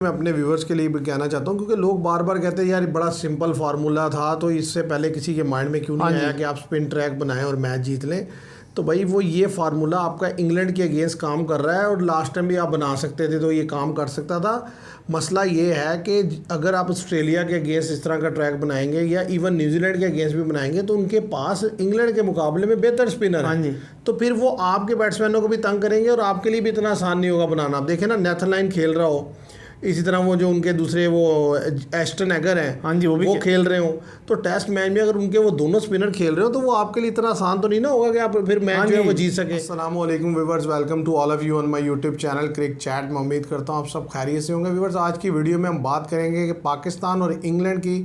मैं अपने व्यूवर्स के लिए भी कहना चाहता हूँ, क्योंकि लोग बार बार कहते हैं यार बड़ा सिंपल फार्मूला था, तो इससे पहले किसी के माइंड में क्यों नहीं आया कि आप स्पिन ट्रैक बनाएं और मैच जीत लें। तो भाई वो ये फार्मूला आपका इंग्लैंड के अगेंस्ट काम कर रहा है, और लास्ट टाइम भी आप बना सकते थे तो ये काम कर सकता था। मसला ये है कि अगर आप ऑस्ट्रेलिया के अगेंस्ट इस तरह का ट्रैक बनाएंगे या इवन न्यूजीलैंड के अगेंस्ट भी बनाएंगे, तो उनके पास इंग्लैंड के मुकाबले में बेहतर स्पिनर है, तो फिर वो आपके बैट्समैनों को भी तंग करेंगे और आपके लिए भी इतना आसान नहीं होगा बनाना। आप देखें ना, नेथरलाइन खेल रहा हो, इसी तरह वो जो उनके दूसरे वो एस्टन एगर हैं, वो खेल रहे हो, तो टेस्ट मैच में अगर उनके वो दोनों स्पिनर खेल रहे हो तो वो आपके लिए इतना आसान तो नहीं ना होगा कि आप फिर मैच जो है वो जीत सके। अस्सलाम वालेकुम viewers, welcome to all of you on my YouTube channel Crick Chat. मैं उम्मीद करता हूँ आप सब खैरियत से होंगे। व्यूअर्स, आज की वीडियो में हम बात करेंगे कि पाकिस्तान और इंग्लैंड की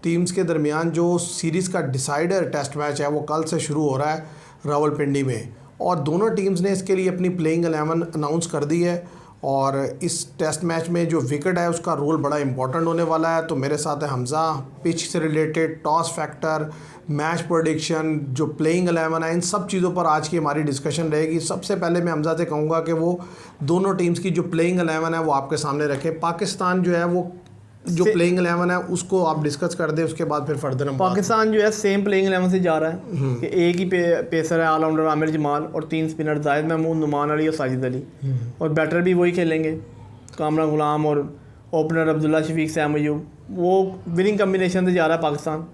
टीम्स के दरमियान जो सीरीज़ का डिसाइडर टेस्ट मैच है वो कल से शुरू हो रहा है रावलपिंडी में, और दोनों टीम्स ने इसके लिए अपनी प्लेइंग 11 अनाउंस कर दी है। और इस टेस्ट मैच में जो विकेट है उसका रोल बड़ा इंपॉर्टेंट होने वाला है। तो मेरे साथ है हमज़ा, पिच से related, toss factor, match prediction, जो प्लेइंग 11 है, इन सब चीज़ों पर आज की हमारी डिस्कशन रहेगी। सबसे पहले मैं हमज़ा से कहूँगा कि वो दोनों टीम्स की जो प्लेइंग 11 है वो आपके सामने रखें। पाकिस्तान जो है वो जो प्लेइंग 11 है उसको आप डिस्कस कर दें, उसके बाद फिर फर्दर हम पाकिस्तान जो है सेम प्लेइंग 11 से जा रहा है कि एक ही पेसर है ऑलराउंडर आमिर जमाल, और 3 स्पिनर जाहिद महमूद, नुमान अली और साजिद अली, और बैटर भी वही खेलेंगे कामरान गुलाम, और ओपनर अब्दुल्ला शफीक सैम अयूब। वो विनिंग कम्बिनेशन से जा रहा है पाकिस्तान।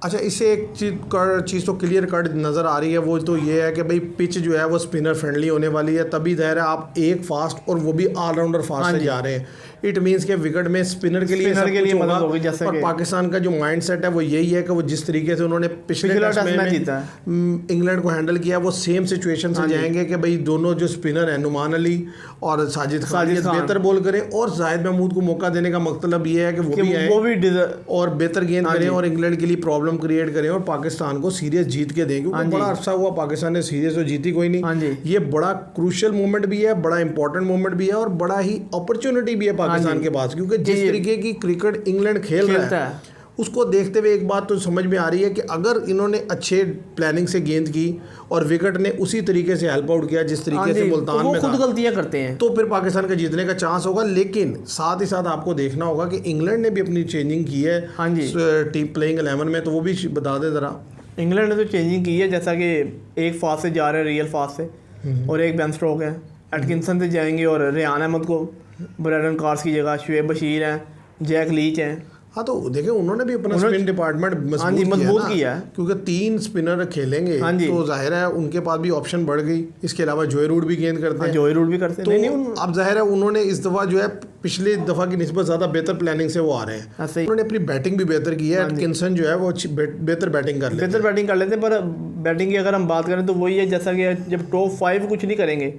अच्छा, इससे एक चीज़ तो क्लियर कट नज़र आ रही है, वो तो ये है कि भाई पिच जो है वो स्पिनर फ्रेंडली होने वाली है, तभी ज़ाहिर है आप एक फास्ट और वो भी ऑलराउंडर फास्ट से जा रहे हैं। इट मीन्स के विकेट में स्पिनर के लिए मदद होगी। और पाकिस्तान का जो माइंडसेट है वो यही है कि वो जिस तरीके से उन्होंने पिछले टेस्ट में इंग्लैंड को हैंडल किया, वो सेम सिचुएशन से जाएंगे कि भाई दोनों जो स्पिनर हैं नुमान अली और साजिद खान बेहतर बॉल करें, और जाहिद महमूद को मौका देने का मतलब ये है कि वो भी आए और बेहतर गेंद करें और इंग्लैंड के लिए प्रॉब्लम क्रिएट करें और पाकिस्तान को सीरीज जीत के दें, क्योंकि बड़ा अरसा हुआ पाकिस्तान ने सीरीज तो जीती कोई नहीं। ये बड़ा क्रूशियल मोमेंट भी है, बड़ा इंपॉर्टेंट मोमेंट भी है, और बड़ा ही अपॉर्चुनिटी भी है पाकिस्तान के पास, क्योंकि जिस तरीके की क्रिकेट इंग्लैंड खेल रहा है उसको देखते हुए एक बात तो समझ में आ रही है कि अगर इन्होंने अच्छे प्लानिंग से गेंद की और विकेट ने उसी तरीके से हेल्प आउट किया जिस तरीके से मुल्तान में खुद गलतियां करते हैं, तो फिर पाकिस्तान का जीतने का चांस होगा। लेकिन साथ ही साथ आपको देखना होगा कि इंग्लैंड ने भी अपनी चेंजिंग की है टीम प्लेइंग 11 में, तो वो भी बता दे ज़रा। इंग्लैंड ने तो चेंजिंग की है, जैसा कि एक फास्ट से जा रहे हैं रियल फास्ट से, और एक बेन स्टोक है, एटकिंसन से जाएंगे, और रेहान अहमद को ब्रैडन कार्स की जगह शुएब बशीर हैं, जैक लीच हैं। हाँ, तो देखिए उन्होंने भी अपना स्पिन डिपार्टमेंट मजबूत किया है, क्योंकि 3 स्पिनर खेलेंगे तो जाहिर है उनके पास भी ऑप्शन बढ़ गई। इसके अलावा जोए रूट भी गेंद करते हैं, जोए रूट भी करते हैं, तो अब जाहिर है उन्होंने इस दफ़ा जो है पिछली दफ़ा की निस्बत ज़्यादा बेहतर प्लानिंग से वो आ रहे हैं। उन्होंने अपनी बैटिंग भी बेहतर की है, एटकिंसन जो है वो बेहतर बैटिंग कर लेते हैं। पर बैटिंग की अगर हम बात करें तो वही है, जैसा कि जब टॉप 5 कुछ नहीं करेंगे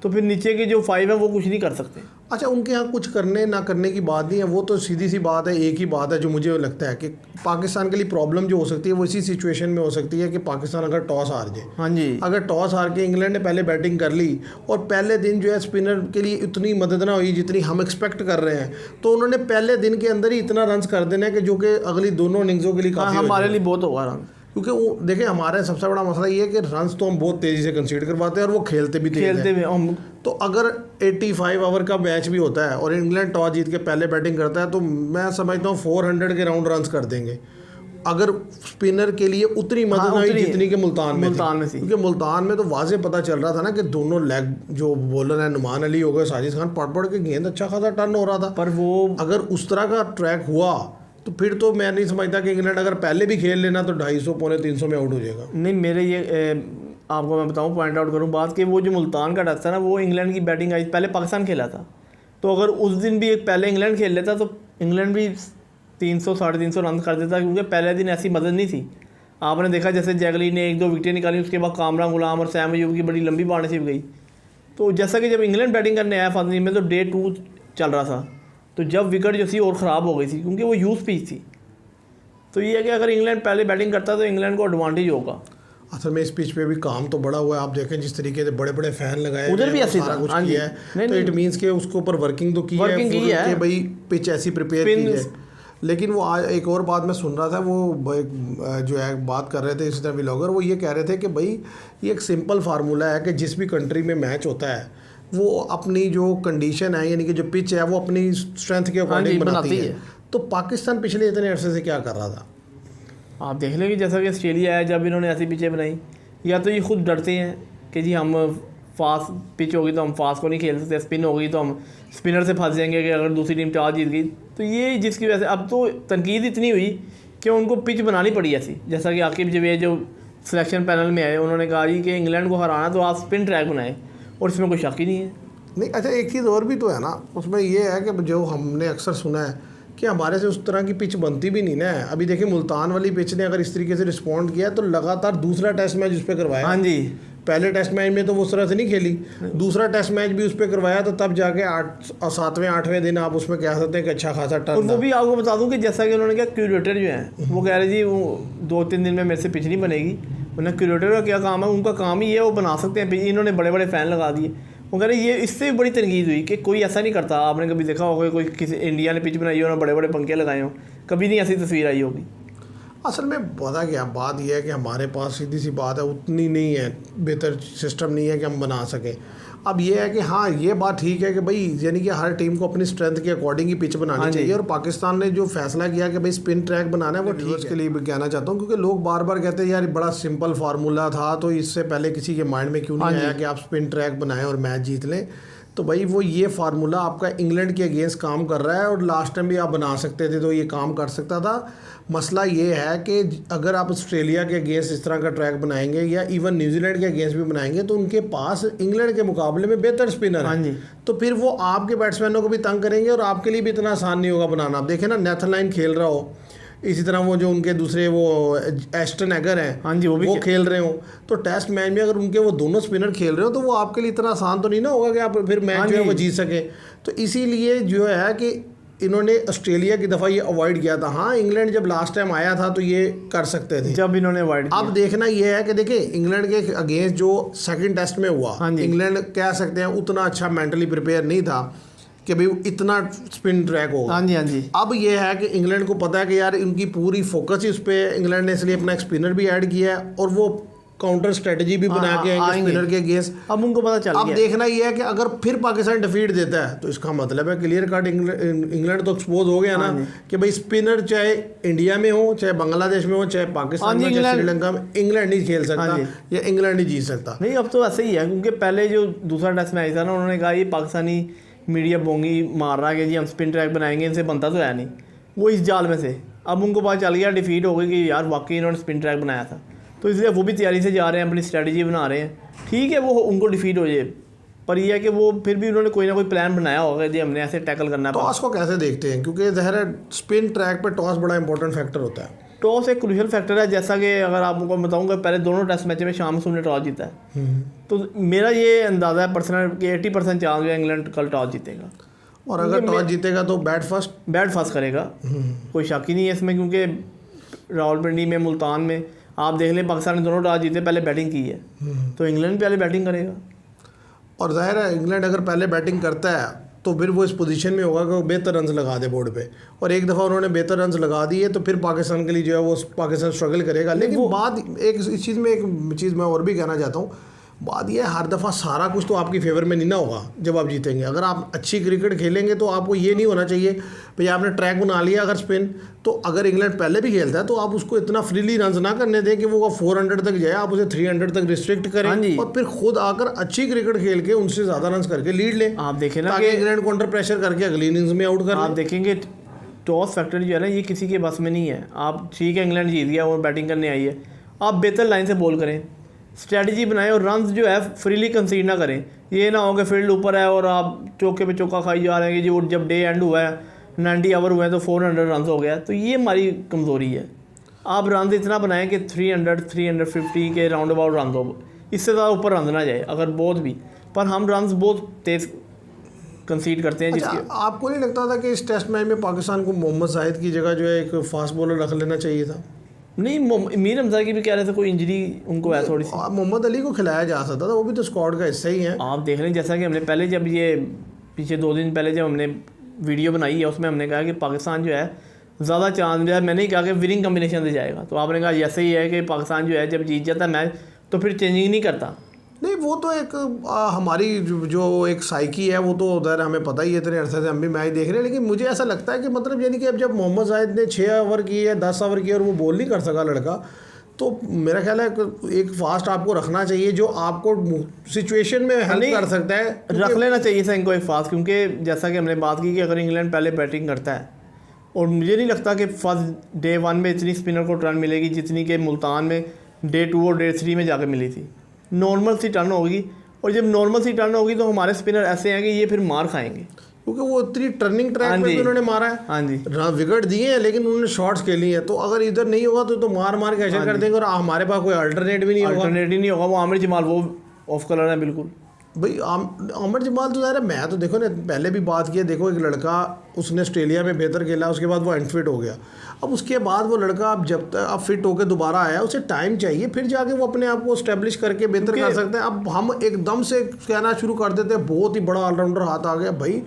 तो फिर नीचे के जो 5 है वो कुछ नहीं कर सकते। अच्छा, उनके यहाँ कुछ करने ना करने की बात नहीं है, वो तो सीधी सी बात है। एक ही बात है जो मुझे लगता है कि पाकिस्तान के लिए प्रॉब्लम जो हो सकती है वो इसी सिचुएशन में हो सकती है कि पाकिस्तान अगर टॉस हार जाए, अगर टॉस हार के इंग्लैंड ने पहले बैटिंग कर ली और पहले दिन जो है स्पिनर के लिए इतनी मदद ना हुई जितनी हम एक्सपेक्ट कर रहे हैं, तो उन्होंने पहले दिन के अंदर ही इतना रन कर देना है कि जो कि अगली दोनों इनिंग्सों के लिए काफ़ी हमारे लिए बहुत होगा रन। क्योंकि वो देखें, हमारे सबसे बड़ा मसला ये है कि रन्स तो हम बहुत तेज़ी से कंसीड करवाते हैं और वो खेलते भी तो अगर 85 ओवर का मैच भी होता है और इंग्लैंड टॉस जीत के पहले बैटिंग करता है, तो मैं समझता हूँ 400 के राउंड रन्स कर देंगे, अगर स्पिनर के लिए उतनी मदद हुई जितनी के मुल्तान में थी। क्योंकि मुल्तान में तो वाज़े पता चल रहा था ना कि दोनों लेग जो बॉलर है नुमान अली हो गए, साजिद खान, पढ़ के गेंद अच्छा खासा टर्न हो रहा था। पर वो अगर उस तरह का ट्रैक हुआ तो फिर तो मैं नहीं समझता कि इंग्लैंड अगर पहले भी खेल लेना तो 250 पौने 300 में आउट हो जाएगा। नहीं, मेरे ये आपको मैं बताऊं, पॉइंट आउट करूं बात कि वो जो मुल्तान का टेस्ट था ना, वो इंग्लैंड की बैटिंग आई, पहले पाकिस्तान खेला था, तो अगर उस दिन भी एक पहले इंग्लैंड खेल लेता तो इंग्लैंड भी 300 350 रन कर देता, क्योंकि पहले दिन ऐसी मदद नहीं थी। आपने देखा जैसे जैगली ने 1-2 विकेटें निकाली, उसके बाद कामरान गुलाम और सैम अयूब की बड़ी लंबी पार्टनरशिप गई। तो जैसा कि जब इंग्लैंड बैटिंग करने आया फर्स्ट में, तो डे 2 चल रहा था, तो जब विकेट जो थी और ख़राब हो गई थी क्योंकि वो यूज पिच थी। तो ये है कि अगर इंग्लैंड पहले बैटिंग करता तो इंग्लैंड को एडवांटेज होगा। असल में इस पिच पे भी काम तो बड़ा हुआ है, आप देखें जिस तरीके से बड़े बड़े फैन लगाए उधर भी ऐसे सारा कुछ किया है, तो इट मीन्स के उसके ऊपर वर्किंग तो की है कि भाई पिच ऐसी प्रिपेयर की है। लेकिन वो एक और बात मैं सुन रहा था, वो जो है बात कर रहे थे इसी तरह व्लॉगर, वो ये कह रहे थे कि भाई ये एक सिंपल फार्मूला है कि जिस भी कंट्री में मैच होता है वो अपनी जो कंडीशन है यानी कि जो पिच है वो अपनी स्ट्रेंथ के अकॉर्डिंग बनाती है। तो पाकिस्तान पिछले इतने अरसे से क्या कर रहा था? आप देख लें कि जैसा कि ऑस्ट्रेलिया है, जब इन्होंने ऐसी पिचें बनाई, या तो ये खुद डरते हैं कि जी हम फास्ट पिच होगी तो हम फास्ट को नहीं खेल सकते, स्पिन होगी तो हम स्पिनर से फंस जाएंगे कि अगर दूसरी टीम टॉस जीत गई। तो ये जिसकी वजह से अब तो तनकीद इतनी हुई कि उनको पिच बनानी पड़ी ऐसी, जैसा कि आकिब जवेद जो सिलेक्शन पैनल में आए उन्होंने कहा जी कि इंग्लैंड को हराना तो आप स्पिन ट्रैक बनाएं, और इसमें कोई शक ही नहीं है। नहीं, अच्छा एक चीज़ और भी तो है ना उसमें, ये है कि जो हमने अक्सर सुना है कि हमारे से उस तरह की पिच बनती भी नहीं ना है। अभी देखिए मुल्तान वाली पिच ने अगर इस तरीके से रिस्पॉन्ड किया तो लगातार दूसरा टेस्ट मैच उस पर करवाया। हाँ जी, पहले टेस्ट मैच में तो वो उस तरह से नहीं खेली, दूसरा टेस्ट मैच भी उस पर करवाया, तो तब जाके 7वें-8वें दिन आप उसमें कह सकते हैं कि अच्छा खासा टर्न। और वो भी आपको बता दूं कि जैसा कि उन्होंने कहा क्यूरेटर जो है वो कह रहे जी वो 2-3 दिन में मेरे से पिच नहीं बनेगी, वरना क्यूरेटर का क्या काम है, उनका काम ही है वो बना सकते हैं पिच। इन्होंने बड़े बड़े फ़ैन लगा दिए। वो कह रहे ये इससे भी बड़ी तनकीद हुई कि कोई ऐसा नहीं करता। आपने कभी देखा होगा कोई किसी इंडिया ने पिच बनाई हो ना बड़े बड़े पंखे लगाए हों, कभी नहीं ऐसी तस्वीर आई होगी। असल में पता क्या बात यह है कि हमारे पास सीधी सी बात है उतनी नहीं है, बेहतर सिस्टम नहीं है कि हम बना सकें। अब ये है कि हाँ ये बात ठीक है कि भाई यानी कि हर टीम को अपनी स्ट्रेंथ के अकॉर्डिंग ही पिच बनानी चाहिए, और पाकिस्तान ने जो फैसला किया कि भाई स्पिन ट्रैक बनाना है वो ठीक है। के लिए भी कहना चाहता हूँ क्योंकि लोग बार बार कहते हैं यार बड़ा सिंपल फार्मूला था, तो इससे पहले किसी के माइंड में क्यों नहीं आया कि आप स्पिन ट्रैक बनाएं और मैच जीत लें। तो भाई वो ये फार्मूला आपका इंग्लैंड के अगेंस्ट काम कर रहा है, और लास्ट टाइम भी आप बना सकते थे तो ये काम कर सकता था। मसला ये है कि अगर आप ऑस्ट्रेलिया के अगेंस्ट इस तरह का ट्रैक बनाएंगे या इवन न्यूजीलैंड के अगेंस्ट भी बनाएंगे तो उनके पास इंग्लैंड के मुकाबले में बेहतर स्पिनर है, तो फिर वो आपके बैट्समैनों को भी तंग करेंगे और आपके लिए भी इतना आसान नहीं होगा बनाना। आप देखें ना नेथरलाइन खेल रहा हो, इसी तरह वो जो उनके दूसरे वो एस्टन एगर हैं, हाँ जी, वो खेल रहे हो, तो टेस्ट मैच में अगर उनके वो दोनों स्पिनर खेल रहे हो तो वो आपके लिए इतना आसान तो नहीं ना होगा कि आप फिर मैच जो है वो जीत सके। तो इसीलिए जो है कि इन्होंने ऑस्ट्रेलिया की दफ़ा ये अवॉइड किया था। हाँ इंग्लैंड जब लास्ट टाइम आया था तो ये कर सकते थे, जब इन्होंने अवॉइड किया। अब देखना ये है कि देखिए इंग्लैंड के अगेंस्ट जो सेकंड टेस्ट में हुआ, इंग्लैंड कह सकते हैं उतना अच्छा मेंटली प्रिपेयर नहीं था कि भाई इतना स्पिन ट्रैक होगा। हाँ जी, हाँ जी। अब ये है कि इंग्लैंड को पता है कि यार इनकी पूरी फोकस ही उस पर, इंग्लैंड ने इसलिए अपना एक स्पिनर भी ऐड किया है और वो काउंटर स्ट्रेटजी भी बना के आएंगे स्पिनर के अगेंस्ट। अब उनको पता चल गया। अब देखना ये है कि अगर फिर पाकिस्तान डिफीट देता है तो इसका मतलब है क्लियर कट इंग्लैंड तो एक्सपोज हो गया ना कि भाई स्पिनर चाहे इंडिया में हो, चाहे बांग्लादेश में हो, चाहे पाकिस्तान में, चाहे श्रीलंका में, इंग्लैंड नहीं खेल सकता या इंग्लैंड नहीं जीत सकता। नहीं अब तो ऐसे ही है, क्योंकि पहले जो दूसरा टेस्ट मैच था ना उन्होंने कहा ये पाकिस्तानी मीडिया बोंगी मार रहा है कि जी हम स्पिन ट्रैक बनाएंगे, इनसे बनता तो है नहीं, वो इस जाल में से। अब उनको पता चल गया, डिफीट हो गई कि यार वाकई इन्होंने स्पिन ट्रैक बनाया था, तो इसलिए वो भी तैयारी से जा रहे हैं, अपनी स्ट्रेटजी बना रहे हैं। ठीक है वो उनको डिफीट हो जाए, पर यह है कि वो फिर भी उन्होंने कोई ना कोई प्लान बनाया होगा जी हमने ऐसे टैकल करना है। टॉस को कैसे देखते हैं, क्योंकि ज़ाहिर है स्पिन ट्रैक पे टॉस बड़ा इंपॉर्टेंट फैक्टर होता है। टॉस एक क्रूशियल फैक्टर है, जैसा कि अगर आपको बताऊंगा पहले दोनों टेस्ट मैच में शाम से उन्हें टॉस जीता है, तो मेरा ये अंदाज़ा है पर्सनल कि 80% चांस है इंग्लैंड कल टॉस जीतेगा, और अगर टॉस जीतेगा तो बैट फर्स्ट करेगा, कोई शक ही नहीं है इसमें। क्योंकि रावलपिंडी में, मुल्तान में आप देख लें पाकिस्तान ने दोनों टॉस जीते पहले बैटिंग की है, तो इंग्लैंड पहले बैटिंग करेगा। और जाहिर है इंग्लैंड अगर पहले बैटिंग करता है तो फिर वो इस पोजीशन में होगा कि वो बेहतर रन्स लगा दे बोर्ड पे, और एक दफ़ा उन्होंने बेहतर रन्स लगा दिए तो फिर पाकिस्तान के लिए जो है वो पाकिस्तान स्ट्रगल करेगा। लेकिन बात एक इस चीज़ में, एक चीज़ मैं और भी कहना चाहता हूँ, बात यह है हर दफ़ा सारा कुछ तो आपकी फेवर में नहीं ना होगा जब आप जीतेंगे। अगर आप अच्छी क्रिकेट खेलेंगे तो आपको ये नहीं होना चाहिए भाई आपने ट्रैक बना लिया अगर स्पिन, तो अगर इंग्लैंड पहले भी खेलता है तो आप उसको इतना फ्रीली रन्स ना करने दें कि वो 400 तक जाए, आप उसे 300 तक रिस्ट्रिक्ट करें और फिर खुद आकर अच्छी क्रिकेट खेल के उनसे ज़्यादा रन्स करके लीड लें। आप देखें ना ताकि इंग्लैंड को अंडर प्रेशर करके अगली इनिंग्स में आउट कर। आप देखेंगे टॉस फैक्टर जो है ना ये किसी के बस में नहीं है। आप ठीक है इंग्लैंड जीत गया और बैटिंग करने आई है, आप बेहतर लाइन से बॉल करें, स्ट्रेटजी बनाएं और रन्स जो है फ्रीली कंसीड ना करें। ये ना हो कि फील्ड ऊपर है और आप चौके पे चौका खाई जा रहे हैं कि जी वो जब डे एंड हुआ है 90 ओवर हुए हैं तो 400 रन हो गया, तो ये हमारी कमज़ोरी है। आप रन इतना बनाएं कि 300-350 के राउंड अबाउट रन हो, इससे ज़्यादा ऊपर रन ना जाए अगर बहुत भी, पर हम रन बहुत तेज़ कंसीड करते हैं। अच्छा, आपको नहीं लगता था कि इस टेस्ट मैच में पाकिस्तान को मोहम्मद जाहिद की जगह जो है एक फास्ट बॉलर रख लेना चाहिए था? नहीं, मीर हमजा की भी कह रहे थे कोई इंजरी उनको है थोड़ी सी, मोहम्मद अली को खिलाया जा सकता था, वो भी तो स्क्वाड का हिस्सा ही है। आप देख लें जैसा कि हमने पहले जब ये पीछे 2 दिन पहले जब हमने वीडियो बनाई है उसमें हमने कहा कि पाकिस्तान जो है ज़्यादा चांस जो है, मैंने ही कहा कि विनिंग कम्बिनेशन से जाएगा, तो आपने कहा जैसे ही है कि पाकिस्तान जो है जब जीत जाता है मैच तो फिर चेंजिंग नहीं करता, नहीं वो तो एक हमारी जो एक साइकी है वो तो उधर हमें पता ही है, इतने अरसे से हम भी मैच देख रहे हैं। लेकिन मुझे ऐसा लगता है कि मतलब यानी कि अब जब मोहम्मद जाहिद ने 6 ओवर किए या 10 ओवर किए और वो बॉल नहीं कर सका लड़का, तो मेरा ख्याल है एक फास्ट आपको रखना चाहिए जो आपको सिचुएशन में हेल्प कर सकता है। रख लेना चाहिए था इनको एक फास्ट, क्योंकि जैसा कि हमने बात की कि अगर इंग्लैंड पहले बैटिंग करता है, और मुझे नहीं लगता कि फर्स्ट डे 1 में इतनी स्पिनर को टर्न मिलेगी जितनी कि मुल्तान में डे 2 और डे 3 में जाकर मिली थी। नॉर्मल सी टर्न होगी, और जब नॉर्मल सी टर्न होगी तो हमारे स्पिनर ऐसे हैं कि ये फिर मार खाएंगे, क्योंकि वो इतनी टर्निंग ट्रैक में भी उन्होंने मारा है। हाँ जी, विकेट दिए हैं लेकिन उन्होंने शॉट्स खेली हैं। तो अगर इधर नहीं होगा तो मार मार के ऐसा कर देंगे, और हमारे पास कोई अल्टरनेट भी नहीं होगा। अल्टरनेट ही नहीं होगा। वो आमिर जमाल वो ऑफ कलर है बिल्कुल। भाई आमिर जमाल तो ज़ाहिर है, मैं तो देखो ना पहले भी बात की, देखो एक लड़का उसने ऑस्ट्रेलिया में बेहतर खेला, उसके बाद वो अनफिट हो गया। अब उसके बाद वो लड़का अब जब तक अब फिट होकर दोबारा आया, उसे टाइम चाहिए, फिर जाके वो अपने आप को स्टैब्लिश करके बेहतर कर सकते हैं। अब हम एकदम से कहना शुरू कर देते हैं बहुत ही बड़ा ऑलराउंडर हाथ आ गया। भाई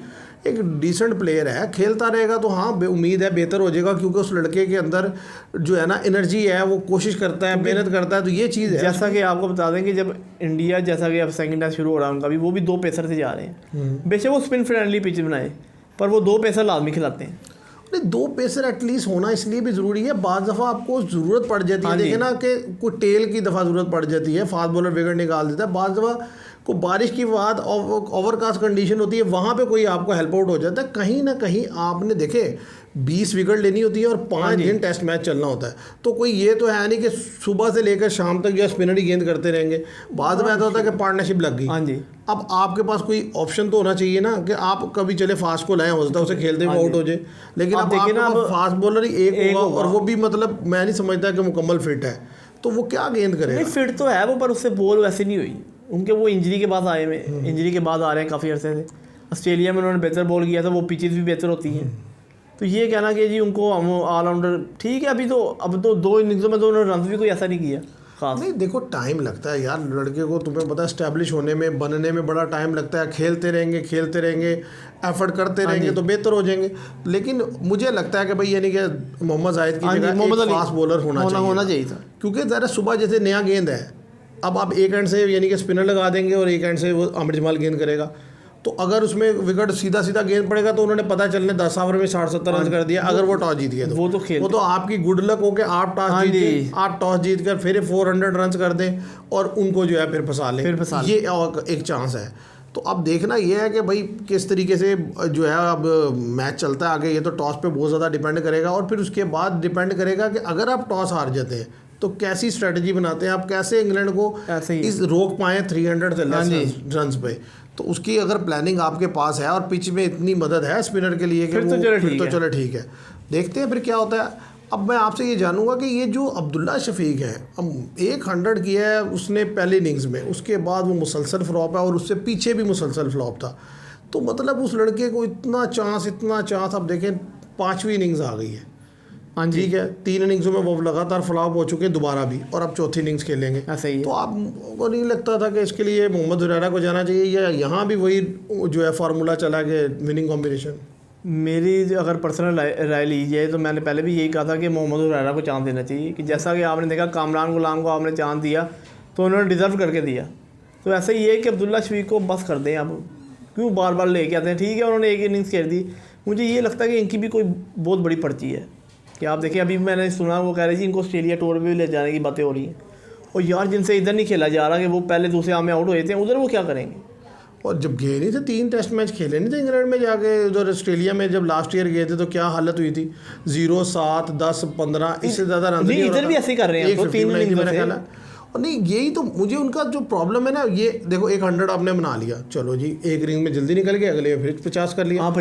एक डिसेंट प्लेयर है, खेलता रहेगा तो हाँ उम्मीद है बेहतर हो जाएगा, क्योंकि उस लड़के के अंदर जो है ना एनर्जी है, वो कोशिश करता है, मेहनत करता है, तो ये चीज़ है। जैसा कि आपको बता दें कि जब इंडिया जैसा कि अब सेकंड टेस्ट शुरू हो रहा है उनका भी, वो भी 2 पेसर से जा रहे हैं। बेशक वो स्पिन फ्रेंडली पिच बनाए, पर वो 2 पेसर लाजमी खिलाते हैं। 2 पेसर एटलीस्ट होना इसलिए भी ज़रूरी है, बाज़ दफ़ा आपको ज़रूरत पड़ जाती है। देखे ना कि कोई टेल की दफ़ा ज़रूरत पड़ जाती है, फास्ट बॉलर विकेट निकाल देता है। बाज़ दफ़ा को बारिश की बाद ओवरकास्ट कंडीशन होती है, वहाँ पे कोई आपको हेल्प आउट हो जाता है। कहीं ना कहीं आपने देखे 20 विकेट लेनी होती है और 5 दिन टेस्ट मैच चलना होता है, तो कोई ये तो है नहीं कि सुबह से लेकर शाम तक जो स्पिनर ही गेंद करते रहेंगे। बाद में ऐसा होता है कि पार्टनरशिप लग गई। हाँ जी, अब आपके पास कोई ऑप्शन तो होना चाहिए ना कि आप कभी चले फास्ट को लाएं, हो सकता है उसे खेलते हुए आउट हो जाए। लेकिन अब देखिए ना, अब फास्ट बॉलर ही एक होगा, और वो भी मतलब मैं नहीं समझता कि मुकम्मल फिट है, तो वो क्या गेंद करेगा। नहीं फिट तो है वो, पर उससे बॉल वैसे नहीं हुई उनके। वो इंजरी के बाद आए में, इंजरी के बाद आ रहे हैं काफ़ी अर्से से। ऑस्ट्रेलिया में उन्होंने बेहतर बॉल किया था, वो पिचेस भी बेहतर होती हैं। तो ये कहना कि जी उनको हम ऑलराउंडर ठीक है, अब तो 2 इनिंग्सों में तो उन्होंने रन भी कोई ऐसा नहीं किया खास। नहीं देखो टाइम लगता है यार लड़के को, तुम्हें पता है स्टैब्लिश होने में, बनने में बड़ा टाइम लगता है। खेलते रहेंगे, एफर्ट करते रहेंगे तो बेहतर हो जाएंगे। लेकिन मुझे लगता है कि भाई यानी कि मोहम्मद जाहिद की जगह एक फास्ट बॉलर होना चाहिए था, क्योंकि ज़रा सुबह जैसे नया गेंद है, अब आप एक एंड से यानी कि स्पिनर लगा देंगे और एक एंड से वो आमिर जमाल गेंद करेगा, तो अगर उसमें विकेट सीधा गेंद पड़ेगा तो उन्होंने पता चलने 10 ओवर में 60-70 रन कर दिया। अगर वो टॉस जीत गए तो वो तो आपकी गुड लक हो के आप टॉस जीत कर फिर 400 रन कर दें और उनको जो है फिर फंसा लें, ये एक चांस है। तो अब देखना ये है कि भाई किस तरीके से जो है अब मैच चलता है आगे। ये तो टॉस पे बहुत ज़्यादा डिपेंड करेगा, और फिर उसके बाद डिपेंड करेगा कि अगर आप टॉस हार जाते हैं तो कैसी स्ट्रेटजी बनाते हैं आप, कैसे इंग्लैंड को इस रोक पाएँ 300 से लेस रन पे। तो उसकी अगर प्लानिंग आपके पास है और पिच में इतनी मदद है स्पिनर के लिए कि फिर तो चलो ठीक है, देखते हैं फिर क्या होता है। अब मैं आपसे ये जानूंगा कि ये जो अब्दुल्ला शफीक है, अब 100 किया है उसने पहले इनिंग्स में, उसके बाद वो मुसलसल फ्लॉप है और उससे पीछे भी मुसलसल फ्लॉप था। तो मतलब उस लड़के को इतना चांस अब देखें 5वीं इनिंग्स आ गई है। हाँ ठीक है, 3 इनिंग्सों में वो लगातार फ्लॉप हो चुके हैं दोबारा भी, और अब चौथी इनिंग्स खेलेंगे। ऐसा ही है। तो आपको नहीं लगता था कि इसके लिए मोहम्मद हुरैरा को जाना चाहिए, या यहाँ भी वही जो है फार्मूला चला कि विनिंग कॉम्बिनेशन? मेरी अगर पर्सनल राय ली जाए तो मैंने पहले भी यही कहा था कि मोहम्मद हुरैरा को चांस देना चाहिए, कि जैसा कि आपने देखा कामरान गुलाम को आपने चांस दिया तो उन्होंने डिज़र्व करके दिया। तो ऐसा ही है कि अब्दुल्ला शफीक को बस कर दें, अब क्यों बार बार लेके आते हैं। ठीक है उन्होंने 1 इनिंग्स खेल दी, मुझे ये लगता है कि इनकी भी कोई बहुत बड़ी पर्ची है। कि आप देखिए अभी मैंने सुना वो कह रहे थे इनको ऑस्ट्रेलिया टूर पे भी ले जाने की बातें हो रही हैं, और यार जिनसे इधर नहीं खेला जा रहा कि वो पहले दूसरे आम में आउट हुए थे, उधर वो क्या करेंगे। और जब गए नहीं थे 3 टेस्ट मैच खेले नहीं थे इंग्लैंड में जाके, उधर ऑस्ट्रेलिया में जब लास्ट ईयर गए थे तो क्या हालत हुई थी, 0, 7, 10, 15 इससे ज़्यादा रन नहीं, इधर भी ऐसे ही कर रहे हैं। तो 3 इनिंग्स मेरा ख्याल है। और नहीं यही तो मुझे उनका जो प्रॉब्लम है ना, ये देखो 100 आपने बना लिया, चलो जी 1 इनिंग में जल्दी निकल गए, अगले फिर 50 कर लिया,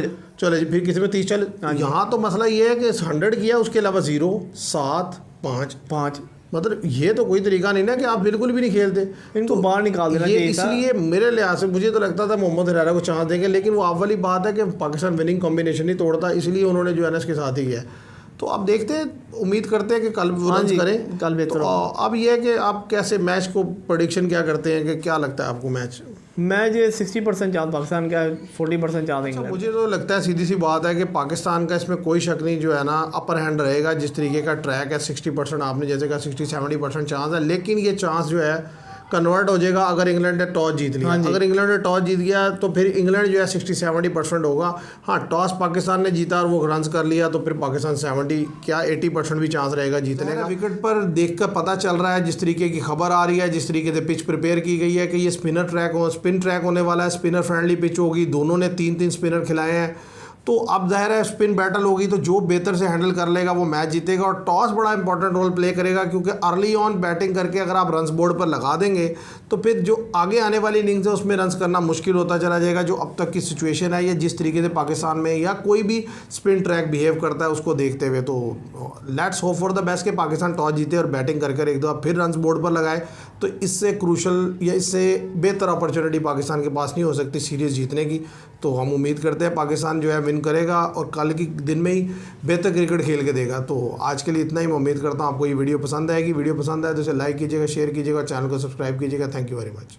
चलो जी फिर किसी में 30 चल। यहाँ तो मसला ये है कि 100 किया उसके अलावा 0, 7, 5, मतलब ये तो कोई तरीका नहीं ना कि आप बिल्कुल भी नहीं खेलते, इनको बाहर निकाल देना चाहिए। इसलिए मेरे लिहाज से मुझे तो लगता था मोहम्मद हुरैरा को चांस देंगे, लेकिन वो आप वाली बात है कि पाकिस्तान विनिंग कॉम्बिनेशन नहीं तोड़ता, इसलिए उन्होंने जो है ना इसके साथ ही किया। तो अब देखते हैं, उम्मीद करते हैं कि कल रन करें, कल बेहतर। तो अब ये है कि आप कैसे मैच को प्रेडिक्शन क्या करते हैं, कि क्या लगता है आपको मैच? ये 60% चांस पाकिस्तान का, 40% चांस इंग्लैंड। मुझे तो लगता है सीधी सी बात है कि पाकिस्तान का इसमें कोई शक नहीं जो है ना अपर हैंड रहेगा। जिस तरीके का ट्रैक है 60% आपने जैसे कहा 60-70% चांस है, लेकिन ये चांस जो है कन्वर्ट हो जाएगा अगर इंग्लैंड ने टॉस जीत लिया। अगर इंग्लैंड ने टॉस जीत गया तो फिर इंग्लैंड जो है 60-70% होगा। हाँ, टॉस पाकिस्तान ने जीता और वो रन्स कर लिया तो फिर पाकिस्तान 70 क्या 80% भी चांस रहेगा जीतने का। विकेट पर देख कर पता चल रहा है, जिस तरीके की खबर आ रही है, जिस तरीके से पिच प्रिपेयर की गई है कि ये स्पिन ट्रैक होने वाला है, स्पिनर फ्रेंडली पिच होगी। दोनों ने 3-3 स्पिनर खिलाए हैं, तो अब जाहिर है स्पिन बैटल होगी, तो जो बेहतर से हैंडल कर लेगा वो मैच जीतेगा। और टॉस बड़ा इंपॉर्टेंट रोल प्ले करेगा, क्योंकि अर्ली ऑन बैटिंग करके अगर आप रन्स बोर्ड पर लगा देंगे तो फिर जो आगे आने वाली इनिंग्स है उसमें रन्स करना मुश्किल होता चला जाएगा। जो अब तक की सिचुएशन है, या जिस तरीके से पाकिस्तान में या कोई भी स्पिन ट्रैक बिहेव करता है उसको देखते हुए, तो let's hope for the best कि पाकिस्तान टॉस जीते और बैटिंग कर एक दो फिर रन्स बोर्ड पर लगाए, तो इससे क्रूशल या इससे बेहतर अपॉर्चुनिटी पाकिस्तान के पास नहीं हो सकती सीरीज़ जीतने की। तो हम उम्मीद करते हैं पाकिस्तान जो है विन करेगा और कल की दिन में ही बेहतर क्रिकेट खेल के देगा। तो आज के लिए इतना ही। मैं उम्मीद करता हूँ आपको ये वीडियो पसंद आएगी। वीडियो पसंद आए तो इसे लाइक कीजिएगा, शेयर कीजिएगा, चैनल को सब्सक्राइब कीजिएगा। Thank you very much.